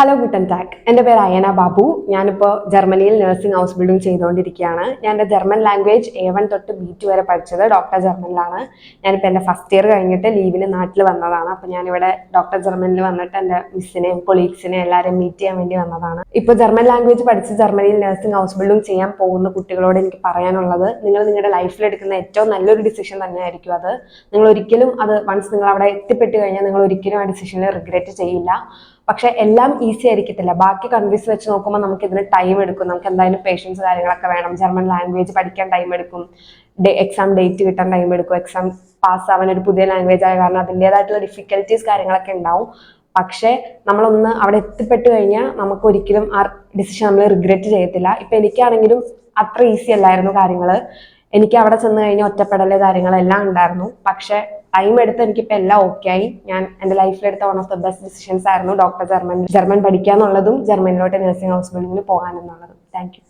Hello Guten Tak. എൻ്റെ പേര് അയന ബാബു. ഞാനിപ്പോൾ ജർമ്മനിയിൽ നഴ്സിംഗ് ഹൗസ് ബിൽഡിംഗ് ചെയ്തുകൊണ്ടിരിക്കുകയാണ്. ഞാൻ എൻ്റെ ജർമ്മൻ ലാംഗ്വേജ് A1 തൊട്ട് B2 വരെ പഠിച്ചത് ഡോക്ടർ ജർമ്മനിലാണ്. ഞാനിപ്പോൾ എൻ്റെ ഫസ്റ്റ് ഇയർ കഴിഞ്ഞിട്ട് ലീവിന് നാട്ടിൽ വന്നതാണ്. അപ്പോൾ ഞാനിവിടെ ഡോക്ടർ ജർമ്മനിൽ വന്നിട്ട് എൻ്റെ മിസ്സിനെയും കൊളീഗ്സിനെയും എല്ലാവരെയും മീറ്റ് ചെയ്യാൻ വേണ്ടി വന്നതാണ്. ഇപ്പോൾ ജർമ്മൻ ലാംഗ്വേജ് പഠിച്ച് ജർമ്മനിയിൽ നഴ്സിംഗ് ഹൗസ് ബിൽഡിംഗ് ചെയ്യാൻ പോകുന്ന കുട്ടികളോട് എനിക്ക് പറയാനുള്ളത്, നിങ്ങൾ നിങ്ങളുടെ ലൈഫിൽ എടുക്കുന്ന ഏറ്റവും നല്ലൊരു ഡിസിഷൻ തന്നെയായിരിക്കും അത്. നിങ്ങൾ ഒരിക്കലും അത് വൺസ് നിങ്ങൾ അവിടെ എത്തിപ്പെട്ട് കഴിഞ്ഞാൽ നിങ്ങൾ ഒരിക്കലും ആ ഡിസിഷനെ റിഗ്രറ്റ് ചെയ്യില്ല. പക്ഷെ എല്ലാം ഈസി ആയിരിക്കത്തില്ല. ബാക്കി കൺട്രീസ് വെച്ച് നോക്കുമ്പോൾ നമുക്ക് ഇതിന് ടൈം എടുക്കും. നമുക്ക് എന്തായാലും പേഷ്യൻസ് കാര്യങ്ങളൊക്കെ വേണം. ജർമ്മൻ ലാംഗ്വേജ് പഠിക്കാൻ ടൈം എടുക്കും. എക്സാം ഡേറ്റ് കിട്ടാൻ ടൈം എടുക്കും. എക്സാം പാസ് ആവാൻ ഒരു പുതിയ ലാംഗ്വേജ് ആയ കാരണം അതിൻ്റെതായിട്ടുള്ള ഡിഫിക്കൽട്ടീസ് കാര്യങ്ങളൊക്കെ ഉണ്ടാവും. പക്ഷെ നമ്മളൊന്ന് അവിടെ എത്തിപ്പെട്ട് കഴിഞ്ഞാൽ നമുക്ക് ഒരിക്കലും ആ ഡിസിഷൻ നമ്മൾ റിഗ്രറ്റ് ചെയ്യത്തില്ല. ഇപ്പൊ എനിക്കാണെങ്കിലും അത്ര ഈസി അല്ലായിരുന്നു കാര്യങ്ങൾ. എനിക്ക് അവിടെ ചെന്ന് കഴിഞ്ഞാൽ ഒറ്റപ്പെടല് കാര്യങ്ങളെല്ലാം ഉണ്ടായിരുന്നു. പക്ഷെ ടൈം എടുത്ത് എനിക്കിപ്പോൾ എല്ലാം ഓക്കെ ആയി. ഞാൻ എൻ്റെ ലൈഫിലെടുത്ത one of the best decisions ആയിരുന്നു ജർമ്മൻ പഠിക്കുക എന്നുള്ളതും ജർമ്മനിലോട്ട് നഴ്സിംഗ് ഹൗസ് ബിൽഡിങ്ങിന് പോകാനെന്നുള്ളതും. Thank U.